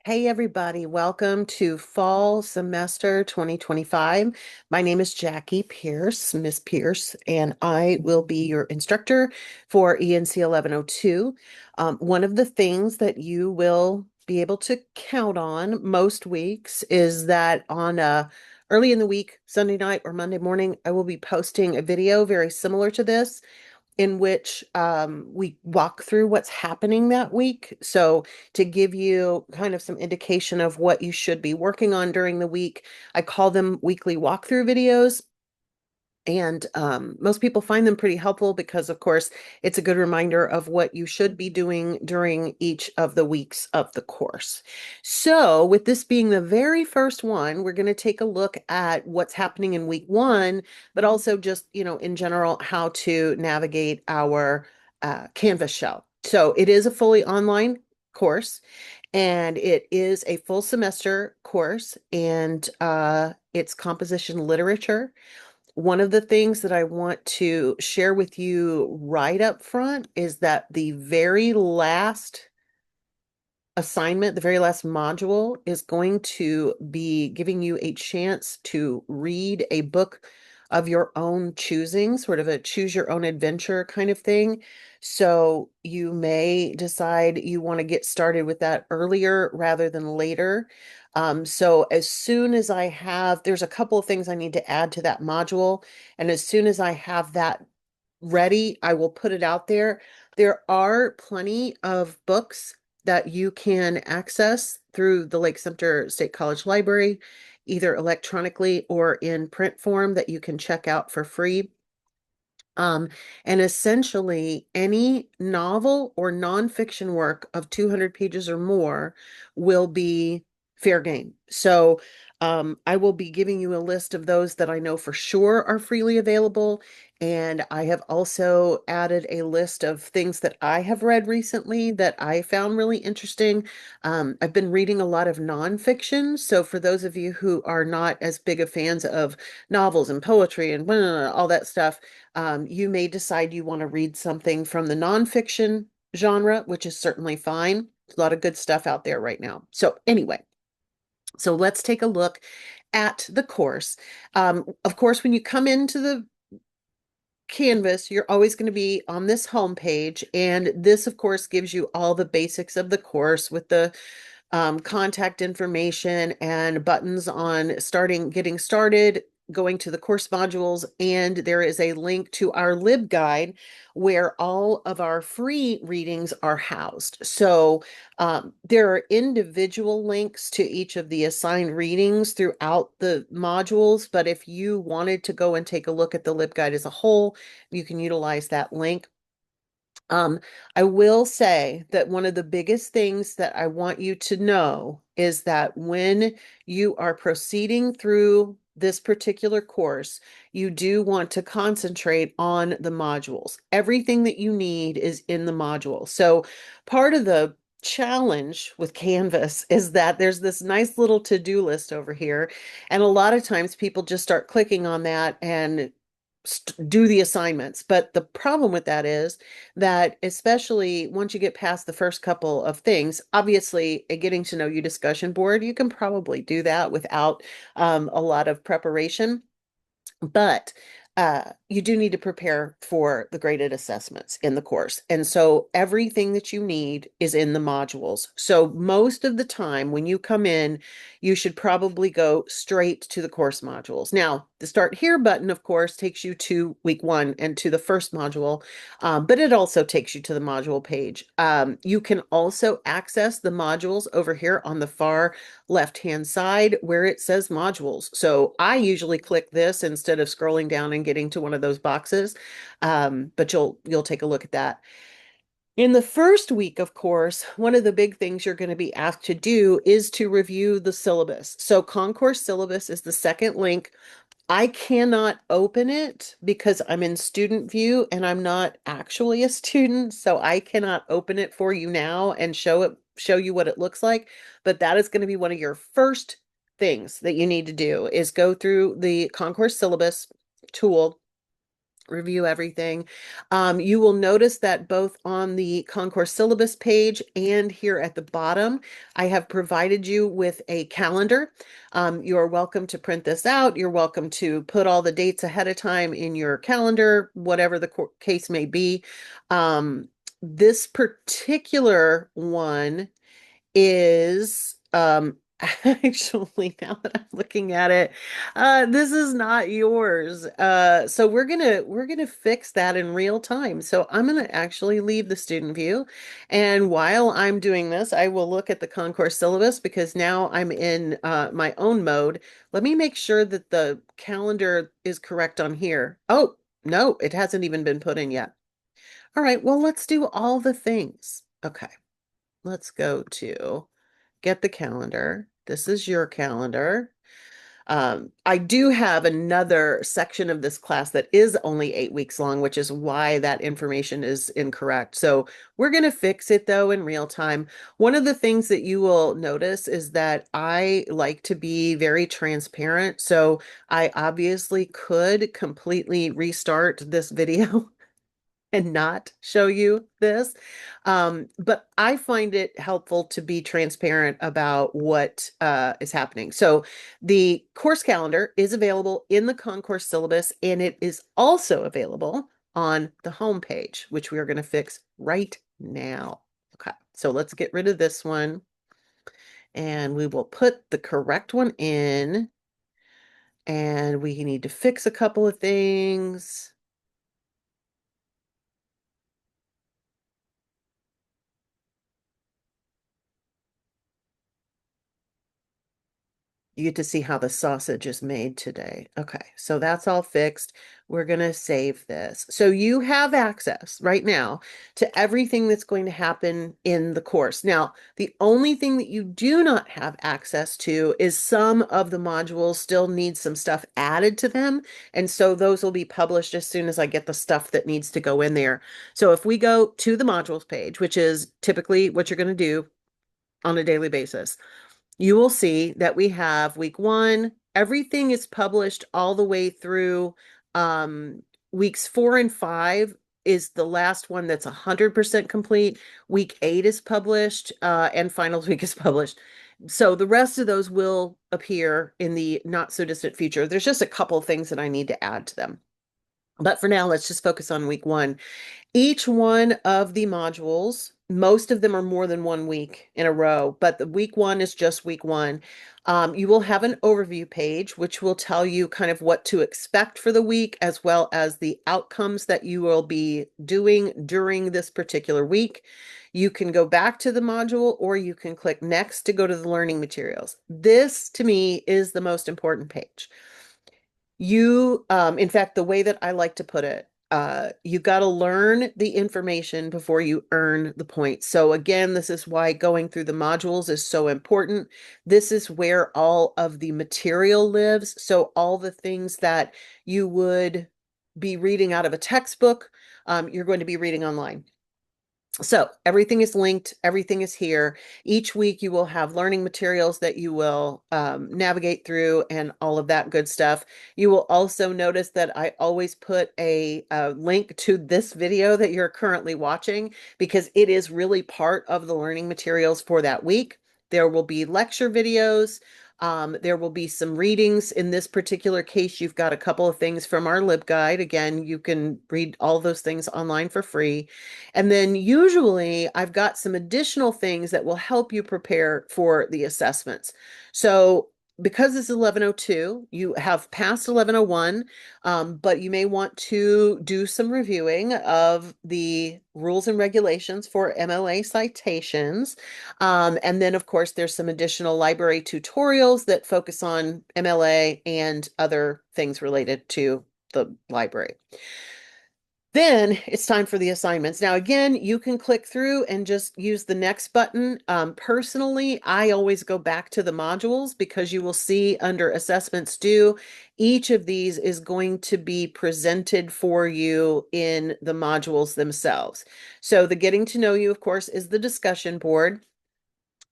Hey everybody, welcome to fall semester 2025. My name is Jackie Pierce, Miss Pierce, and I will be your instructor for ENC 1102. One of the things that you will be able to count on most weeks is that on early in the week, Sunday night or Monday morning, I will be posting a video very similar to this in which we walk through what's happening that week. So, to give you kind of some indication of what you should be working on during the week, I call them weekly walkthrough videos. And most people find them pretty helpful because, of course, it's a good reminder of what you should be doing during each of the weeks of the course. So, with this being the very first one, we're going to take a look at what's happening in week one, but also just, in general, how to navigate our Canvas shell. So, it is a fully online course and it is a full semester course and it's composition literature. One of the things that I want to share with you right up front is that the very last assignment, the very last module, is going to be giving you a chance to read a book of your own choosing, sort of a choose your own adventure kind of thing. So you may decide you want to get started with that earlier rather than later. So as soon as I have, there's a couple of things I need to add to that module. And as soon as I have that ready, I will put it out there. There are plenty of books that you can access through the Lake Sumter State College Library, either electronically or in print form that you can check out for free. Um, and essentially, any novel or nonfiction work of 200 pages or more will be fair game. So I will be giving you a list of those that I know for sure are freely available. And I have also added a list of things that I have read recently that I found really interesting. I've been reading a lot of nonfiction. So for those of you who are not as big of fans of novels and poetry and all that stuff, you may decide you want to read something from the nonfiction genre, which is certainly fine. There's a lot of good stuff out there right now. So anyway, so let's take a look at the course. Of course, when you come into the Canvas, you're always going to be on this home page, and this, of course, gives you all the basics of the course with the contact information and buttons on getting started, going to the course modules, and there is a link to our LibGuide where all of our free readings are housed. So there are individual links to each of the assigned readings throughout the modules, but if you wanted to go and take a look at the LibGuide as a whole, you can utilize that link. Um, I will say that one of the biggest things that I want you to know is that when you are proceeding through this particular course, you do want to concentrate on the modules. Everything that you need is in the module. So part of the challenge with Canvas is that there's this nice little to-do list over here. And a lot of times people just start clicking on that and do the assignments. But the problem with that is that, especially once you get past the first couple of things, obviously a getting to know you discussion board, you can probably do that without a lot of preparation. But you do need to prepare for the graded assessments in the course. And so everything that you need is in the modules. So most of the time when you come in, you should probably go straight to the course modules. Now, the Start Here button, of course, takes you to week one and to the first module, but it also takes you to the module page. You can also access the modules over here on the far left-hand side where it says modules. So I usually click this instead of scrolling down and getting to one of those boxes. But you'll take a look at that. In the first week, of course, one of the big things you're going to be asked to do is to review the syllabus. So Concourse syllabus is the second link. I cannot open it because I'm in student view and I'm not actually a student, so I cannot open it for you now and show you what it looks like. But that is going to be one of your first things that you need to do is go through the Concourse syllabus tool. review everything. You will notice that both on the concourse syllabus page and here at the bottom, I have provided you with a calendar. You're welcome to print this out. You're welcome to put all the dates ahead of time in your calendar, whatever the case may be. This particular one is actually, now that I'm looking at it, this is not yours. So we're gonna fix that in real time. So I'm gonna actually leave the student view, and while I'm doing this, I will look at the concourse syllabus because now I'm in my own mode. Let me make sure that the calendar is correct on here. Oh, no, it hasn't even been put in yet. All right, well, let's do all the things. Okay, let's go to get the calendar. This is your calendar. I do have another section of this class that is only 8 weeks long, which is why that information is incorrect. So we're going to fix it though in real time. One of the things that you will notice is that I like to be very transparent. So I obviously could completely restart this video and not show you this. But I find it helpful to be transparent about what is happening. So the course calendar is available in the concourse syllabus, and it is also available on the home page, which we are going to fix right now. Okay, so let's get rid of this one, and we will put the correct one in, and we need to fix a couple of things. You get to see how the sausage is made today. Okay, so that's all fixed. We're going to save this. So you have access right now to everything that's going to happen in the course. Now, the only thing that you do not have access to is some of the modules still need some stuff added to them. And so those will be published as soon as I get the stuff that needs to go in there. So if we go to the modules page, which is typically what you're going to do on a daily basis, you will see that we have week 1. Everything is published all the way through weeks 4 and 5 is the last one that's 100% complete. Week 8 is published and finals week is published. So the rest of those will appear in the not so distant future. There's just a couple of things that I need to add to them. But for now, let's just focus on week 1. Each one of the modules, most of them are more than 1 week in a row, but the week 1 is just week 1. You will have an overview page, which will tell you kind of what to expect for the week, as well as the outcomes that you will be doing during this particular week. You can go back to the module, or you can click next to go to the learning materials. This, to me, is the most important page. In fact, the way that I like to put it, you got to learn the information before you earn the points. So again, this is why going through the modules is so important. This is where all of the material lives. So all the things that you would be reading out of a textbook, you're going to be reading online. So everything is linked, everything is here. Each week you will have learning materials that you will navigate through and all of that good stuff. You will also notice that I always put a link to this video that you're currently watching because it is really part of the learning materials for that week. There will be lecture videos. There will be some readings. In this particular case, you've got a couple of things from our LibGuide. Again, you can read all those things online for free. And then usually I've got some additional things that will help you prepare for the assessments. So because this is 1102, you have passed 1101, but you may want to do some reviewing of the rules and regulations for MLA citations. And then, of course, there's some additional library tutorials that focus on MLA and other things related to the library. Then it's time for the assignments. Now, again, you can click through and just use the next button. Personally, I always go back to the modules because you will see under assessments due, each of these is going to be presented for you in the modules themselves. So the getting to know you, of course, is the discussion board.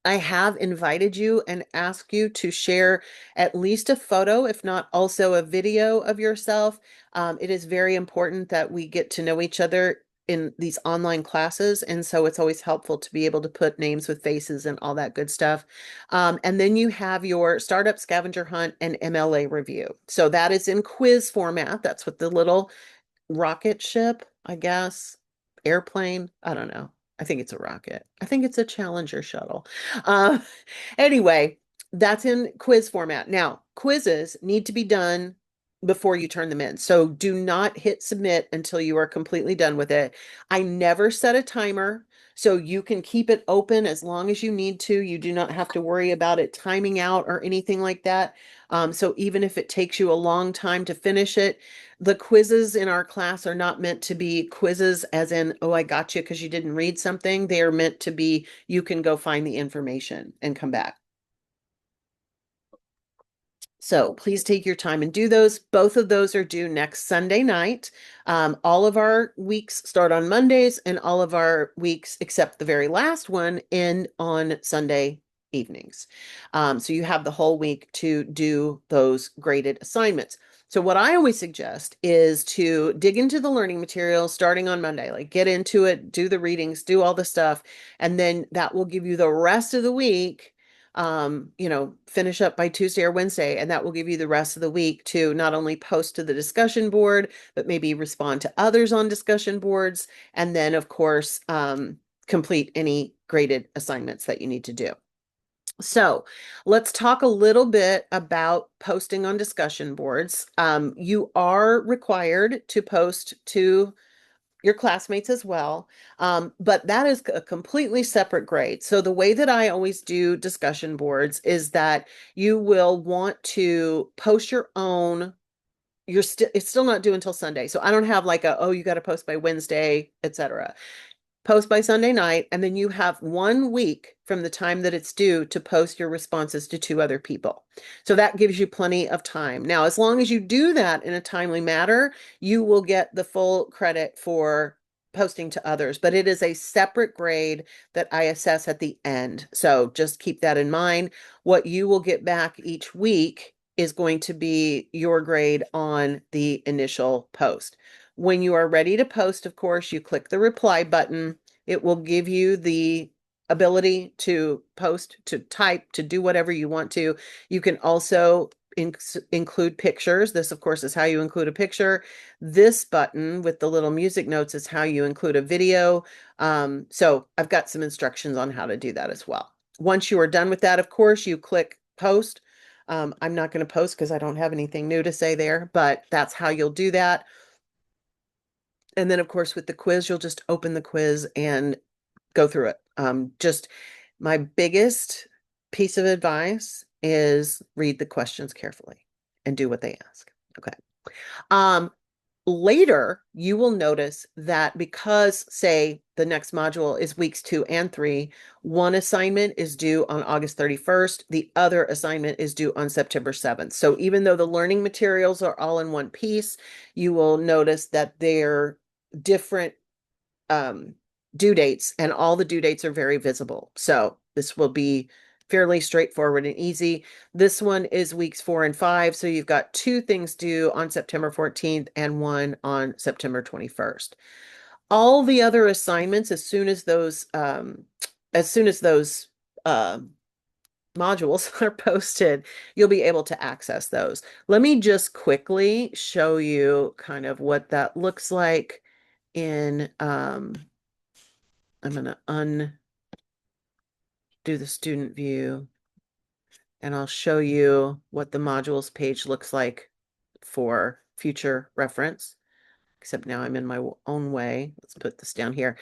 I have invited you and asked you to share at least a photo, if not also a video of yourself. It is very important that we get to know each other in these online classes. And so it's always helpful to be able to put names with faces and all that good stuff. And then you have your startup scavenger hunt and MLA review. So that is in quiz format. That's what the little rocket ship, I guess, airplane. I don't know. I think it's a rocket. I think it's a Challenger shuttle. Uh, anyway, that's in quiz format. Now, quizzes need to be done before you turn them in. So do not hit submit until you are completely done with it. I never set a timer, so you can keep it open as long as you need to. You do not have to worry about it timing out or anything like that. So even if it takes you a long time to finish it, the quizzes in our class are not meant to be quizzes as in, oh, I got you because you didn't read something. They are meant to be, you can go find the information and come back. So please take your time and do those. Both of those are due next Sunday night. All of our weeks start on Mondays, and all of our weeks, except the very last one, end on Sunday evenings. So you have the whole week to do those graded assignments. So what I always suggest is to dig into the learning material starting on Monday, like get into it, do the readings, do all the stuff, and then that will give you the rest of the week, finish up by Tuesday or Wednesday, and that will give you the rest of the week to not only post to the discussion board, but maybe respond to others on discussion boards, and then, of course, complete any graded assignments that you need to do. So let's talk a little bit about posting on discussion boards. You are required to post to your classmates as well. But that is a completely separate grade. So the way that I always do discussion boards is that you will want to post your own. It's still not due until Sunday. So I don't have like a, oh, you got to post by Wednesday, etc. Post by Sunday night, and then you have 1 week from the time that it's due to post your responses to 2 other people. So that gives you plenty of time. Now, as long as you do that in a timely manner, you will get the full credit for posting to others, but it is a separate grade that I assess at the end. So just keep that in mind. What you will get back each week is going to be your grade on the initial post. When you are ready to post, of course, you click the reply button. It will give you the ability to post, to type, to do whatever you want to. You can also include pictures. This, of course, is how you include a picture. This button with the little music notes is how you include a video. So I've got some instructions on how to do that as well. Once you are done with that, of course, you click post. I'm not going to post because I don't have anything new to say there, but that's how you'll do that. And then, of course, with the quiz, you'll just open the quiz and go through it. Just my biggest piece of advice is read the questions carefully and do what they ask. Okay. Um, Later, you will notice that because, say, the next module is weeks 2 and 3, one assignment is due on August 31st, the other assignment is due on September 7th. So even though the learning materials are all in one piece, you will notice that they're different due dates, and all the due dates are very visible. So this will be fairly straightforward and easy. This one is weeks 4 and 5. So you've got 2 things due on September 14th and 1 on September 21st. All the other assignments, as soon as those modules are posted, you'll be able to access those. Let me just quickly show you kind of what that looks like in, I'm going to undo the student view, and I'll show you what the modules page looks like for future reference. Except now I'm in my own way. Let's put this down here.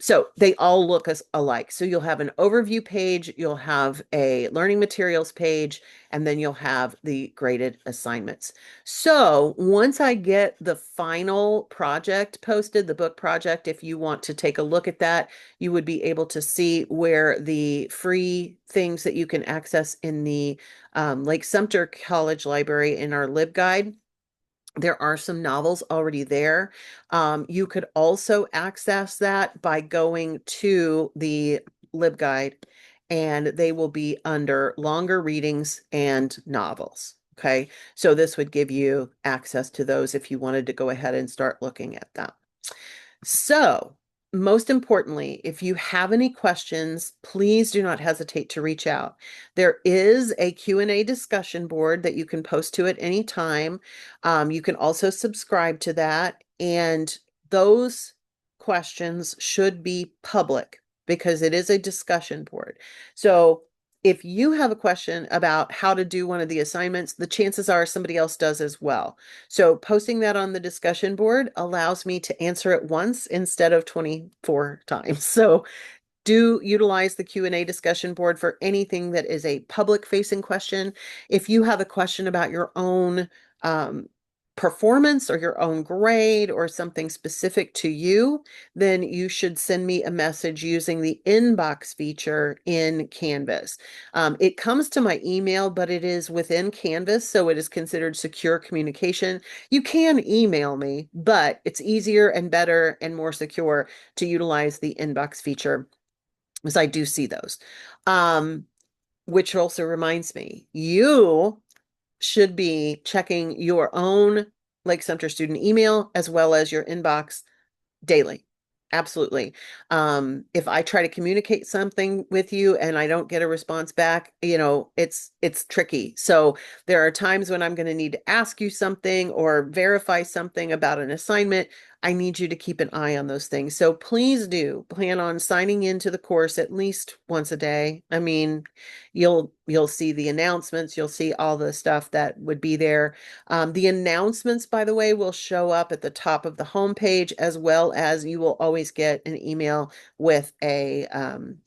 So they all look alike. So you'll have an overview page, you'll have a learning materials page, and then you'll have the graded assignments. So once I get the final project posted, the book project, if you want to take a look at that, you would be able to see where the free things that you can access in the Lake Sumter College Library in our LibGuide. There are some novels already there. You could also access that by going to the LibGuide and they will be under longer readings and novels. Okay, so this would give you access to those if you wanted to go ahead and start looking at them. So, most importantly, if you have any questions, please do not hesitate to reach out. There is a Q&A discussion board that you can post to at any time. You can also subscribe to that, and those questions should be public because it is a discussion board. So, if you have a question about how to do one of the assignments, the chances are somebody else does as well. So posting that on the discussion board allows me to answer it once instead of 24 times. So do utilize the Q&A discussion board for anything that is a public facing question. If you have a question about your own performance or your own grade or something specific to you, then you should send me a message using the inbox feature in Canvas. It comes to my email, but it is within Canvas, so it is considered secure communication. You can email me, but it's easier and better and more secure to utilize the inbox feature, because I do see those. Which also reminds me, you should be checking your own Lake Sumter student email as well as your inbox daily. Absolutely. If I try to communicate something with you and I don't get a response back, it's tricky. So there are times when I'm going to need to ask you something or verify something about an assignment. I need you to keep an eye on those things. So please do plan on signing into the course at least once a day. I mean, you'll see the announcements, you'll see all the stuff that would be there. The announcements, by the way, will show up at the top of the homepage, as well as you will always get an email with a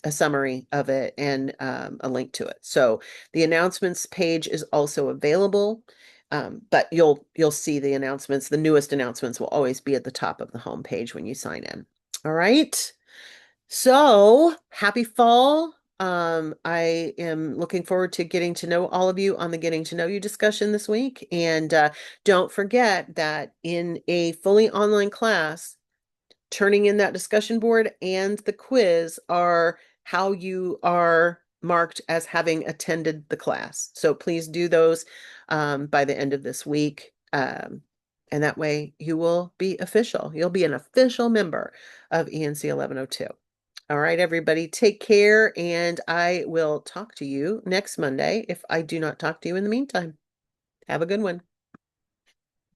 summary of it and a link to it. So the announcements page is also available, but you'll see the announcements. The newest announcements will always be at the top of the homepage when you sign in. All right. So happy fall. I am looking forward to getting to know all of you on the Getting to Know You discussion this week. And don't forget that in a fully online class, turning in that discussion board and the quiz are how you are marked as having attended the class. So please do those by the end of this week. And that way you will be official. You'll be an official member of ENC 1102. All right, everybody, take care, and I will talk to you next Monday if I do not talk to you in the meantime. Have a good one.